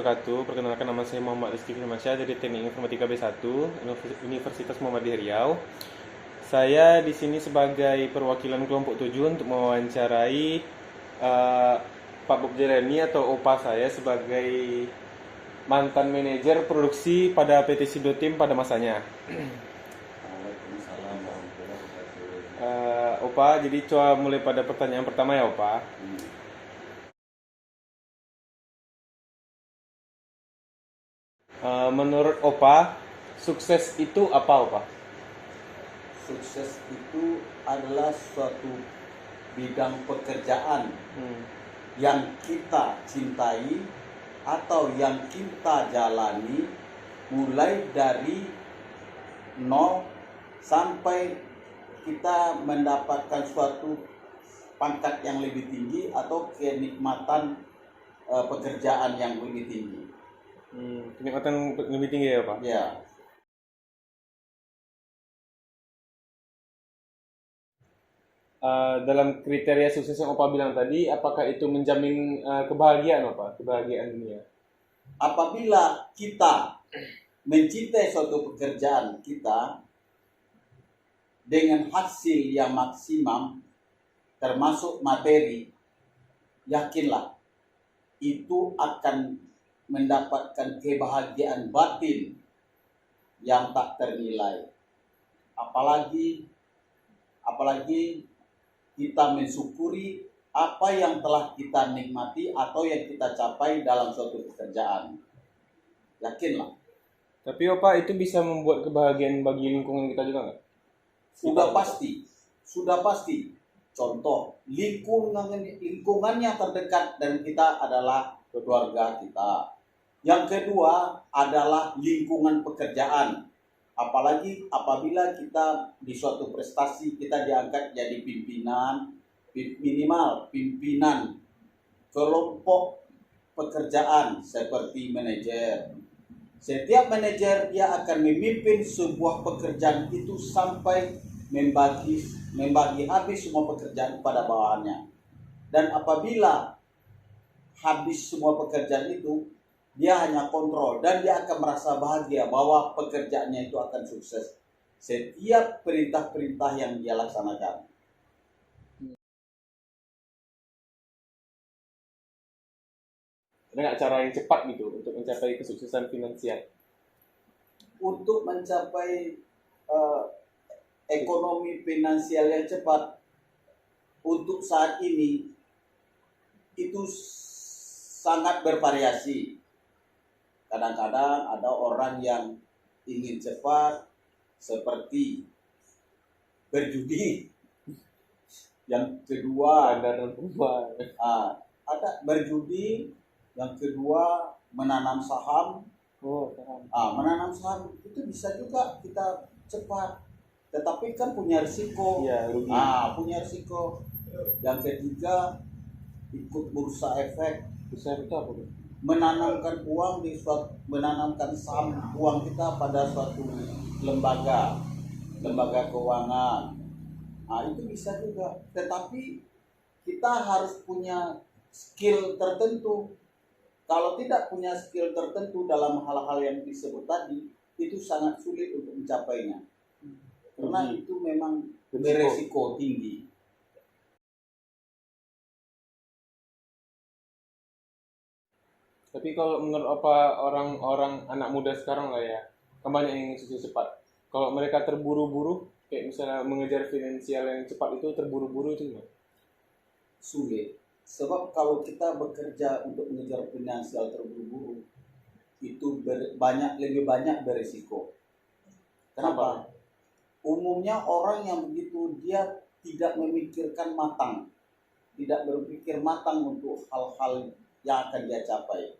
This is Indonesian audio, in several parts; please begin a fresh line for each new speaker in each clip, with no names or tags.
wabarakatuh. Perkenalkan, nama saya Muhammad Rizky Firmansyah dari Teknik Informatika B1 Universitas Muhammadiyah Riau. Saya di sini sebagai perwakilan kelompok 7 untuk mewawancarai eh, Pak Bob Jelani atau Opa saya sebagai mantan manajer produksi pada PT Sido Tim pada masanya.
Waalaikumsalam warahmatullahi wabarakatuh.
Opa, jadi coba mulai pada pertanyaan pertama ya Opa. Menurut Opa, sukses itu apa Opa?
Sukses itu adalah suatu bidang pekerjaan yang kita cintai atau yang kita jalani mulai dari nol sampai kita mendapatkan suatu pangkat yang lebih tinggi atau kenikmatan pekerjaan yang lebih tinggi.
Kenikmatan lebih tinggi ya Pak?
Ya.
Dalam kriteria sukses yang Opa bilang tadi, apakah itu menjamin kebahagiaan Opa? Kebahagiaan dunia?
Apabila kita mencintai suatu pekerjaan kita dengan hasil yang maksimum termasuk materi, yakinlah itu akan mendapatkan kebahagiaan batin yang tak ternilai. Apalagi kita mensyukuri apa yang telah kita nikmati atau yang kita capai dalam suatu pekerjaan. Yakinlah.
Tapi Opa, itu bisa membuat kebahagiaan bagi lingkungan kita juga nggak?
Sudah pasti. Contoh, lingkungan yang terdekat dari kita adalah keluarga kita. Yang kedua adalah lingkungan pekerjaan. Apalagi apabila kita di suatu prestasi kita diangkat jadi pimpinan, minimal pimpinan kelompok pekerjaan seperti manajer. Setiap manajer dia akan memimpin sebuah pekerjaan itu sampai membagi habis semua pekerjaan kepada bawahannya. Dan apabila habis semua pekerjaan itu, dia hanya kontrol dan dia akan merasa bahagia bahwa pekerjaannya itu akan sukses. Setiap perintah-perintah yang dia laksanakan.
Ada nggak cara yang cepat gitu untuk mencapai kesuksesan finansial?
Untuk mencapai ekonomi finansial yang cepat untuk saat ini itu sangat bervariasi. Kadang-kadang ada orang yang ingin cepat seperti berjudi. Yang kedua ada berjudi. Yang kedua menanam saham. Menanam saham itu bisa juga kita cepat, tetapi kan punya risiko.
Ya, rugi.
Punya risiko. Yang ketiga ikut bursa efek.
Bursa itu apa?
Menanamkan saham uang kita pada suatu lembaga keuangan. Itu bisa juga, tetapi kita harus punya skill tertentu. Kalau tidak punya skill tertentu dalam hal-hal yang disebut tadi, itu sangat sulit untuk mencapainya. Karena itu memang beresiko tinggi.
Tapi kalau menurut apa orang-orang anak muda sekarang lah ya, kan banyak yang ingin sukses cepat. Kalau mereka terburu-buru, kayak misalnya mengejar finansial yang cepat itu terburu-buru itu gimana?
Sulit. Sebab kalau kita bekerja untuk mengejar finansial terburu-buru, itu lebih banyak berisiko. Kenapa? Umumnya orang yang begitu dia tidak memikirkan matang, tidak berpikir matang untuk hal-hal yang akan dia capai.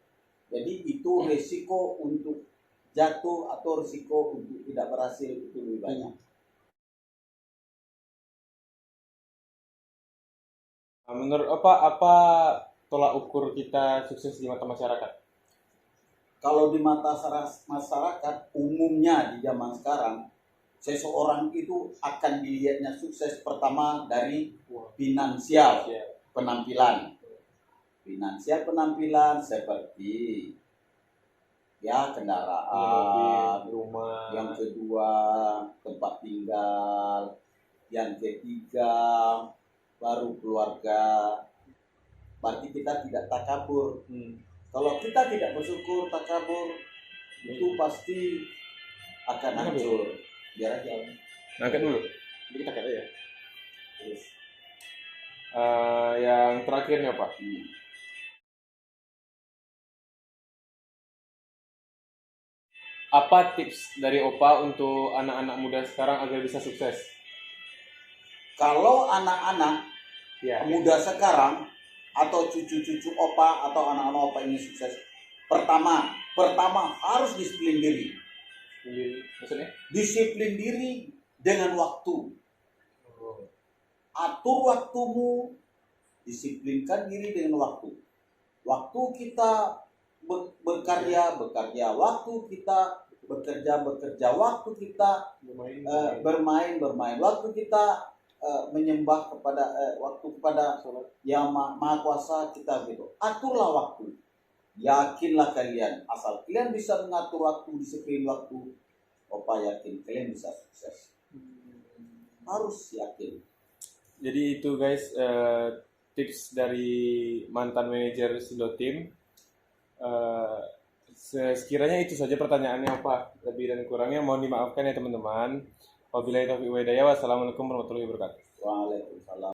Jadi itu risiko untuk jatuh atau risiko untuk tidak berhasil itu lebih banyak.
Menurut apa tolak ukur kita sukses di mata masyarakat?
Kalau di mata masyarakat umumnya di zaman sekarang, seseorang itu akan dilihatnya sukses pertama dari finansial penampilan seperti Ya,
mobil,
kendaraan.
rumah.
Yang kedua, tempat tinggal. Yang ketiga, baru keluarga. Berarti kita tidak takabur. Kalau kita tidak bersyukur, takabur, itu pasti akan hancur. Biar aja.
Angkat dulu. Ini kita angkat aja.
Terus.
Yang terakhirnya Pak. Apa tips dari Opa untuk anak-anak muda sekarang agar bisa sukses?
Kalau anak-anak
Ya.
muda sekarang atau cucu-cucu opa atau anak-anak opa ini sukses, pertama harus disiplin diri.
Maksudnya?
Disiplin diri dengan waktu. Atur waktumu, disiplinkan diri dengan waktu. Waktu kita bekerja, waktu kita bekerja, waktu kita bermain, waktu kita menyembah kepada waktu kepada Yang Maha Kuasa kita gitu. Aturlah waktu. Yakinlah kalian, asal kalian bisa mengatur waktu, disiplin waktu, Opa yakin kalian bisa sukses. Harus yakin.
Jadi itu guys, tips dari mantan manajer Sindo Team. Sekiranya itu saja pertanyaannya Pak. Lebih dan kurangnya mohon dimaafkan ya teman-teman. Wabillahi taufiq wal hidayah. Wassalamualaikum warahmatullahi wabarakatuh.
Waalaikumsalam.